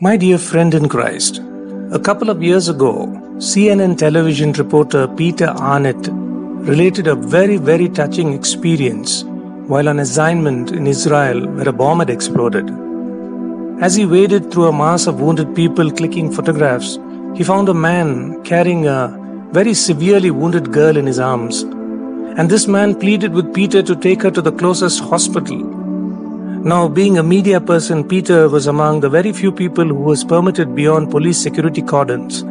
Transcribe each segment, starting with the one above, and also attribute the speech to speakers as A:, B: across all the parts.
A: My dear friend in Christ, a couple of years ago, CNN television reporter Peter Arnett related a very, very touching experience while on assignment in Israel where a bomb had exploded. As he waded through a mass of wounded people clicking photographs, he found a man carrying a very severely wounded girl in his arms. And this man pleaded with Peter to take her to the closest hospital. Now, being a media person, Peter was among the very few people who was permitted beyond police security cordons.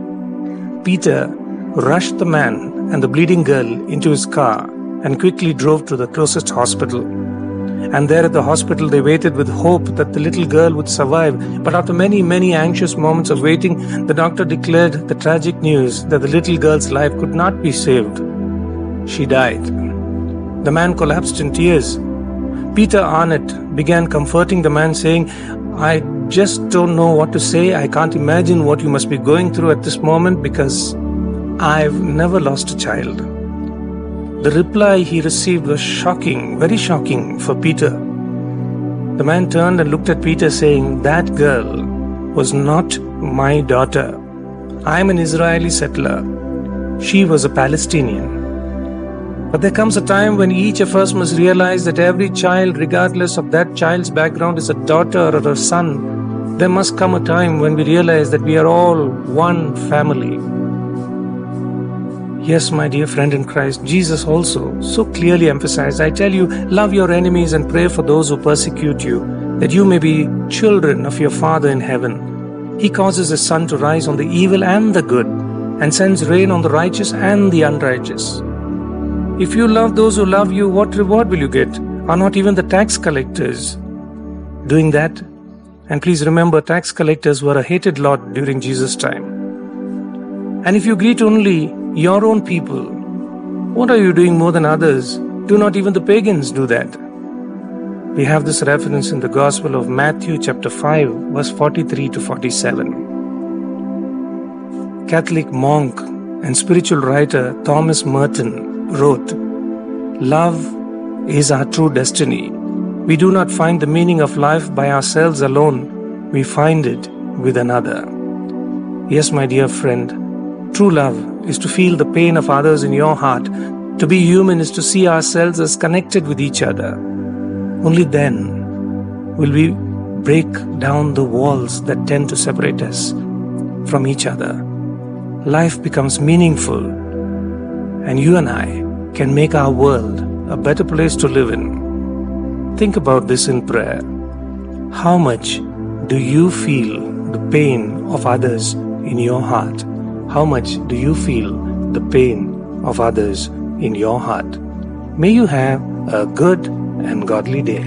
A: Peter rushed the man and the bleeding girl into his car and quickly drove to the closest hospital. And there at the hospital, they waited with hope that the little girl would survive. But after many, many anxious moments of waiting, the doctor declared the tragic news that the little girl's life could not be saved. She died. The man collapsed in tears. Peter Arnett began comforting the man, saying, "I just don't know what to say. I can't imagine what you must be going through at this moment because I've never lost a child." The reply he received was shocking, very shocking for Peter. The man turned and looked at Peter, saying, "That girl was not my daughter. I'm an Israeli settler. She was a Palestinian." But there comes a time when each of us must realize that every child, regardless of that child's background, is a daughter or a son. There must come a time when we realize that we are all one family. Yes, my dear friend in Christ, Jesus also so clearly emphasized, "I tell you, love your enemies and pray for those who persecute you, that you may be children of your Father in heaven. He causes his sun to rise on the evil and the good, and sends rain on the righteous and the unrighteous." If you love those who love you, what reward will you get? Are not even the tax collectors doing that? And please remember, tax collectors were a hated lot during Jesus' time. And if you greet only your own people, what are you doing more than others? Do not even the pagans do that? We have this reference in the Gospel of Matthew chapter 5, verse 43 to 47. Catholic monk and spiritual writer Thomas Merton wrote, "Love is our true destiny. We do not find the meaning of life by ourselves alone. We find it with another." Yes, my dear friend, true love is to feel the pain of others in your heart. To be human is to see ourselves as connected with each other. Only then will we break down the walls that tend to separate us from each other. Life becomes meaningful, and you and I can make our world a better place to live in. Think about this in prayer. How much do you feel the pain of others in your heart? How much do you feel the pain of others in your heart? May you have a good and godly day.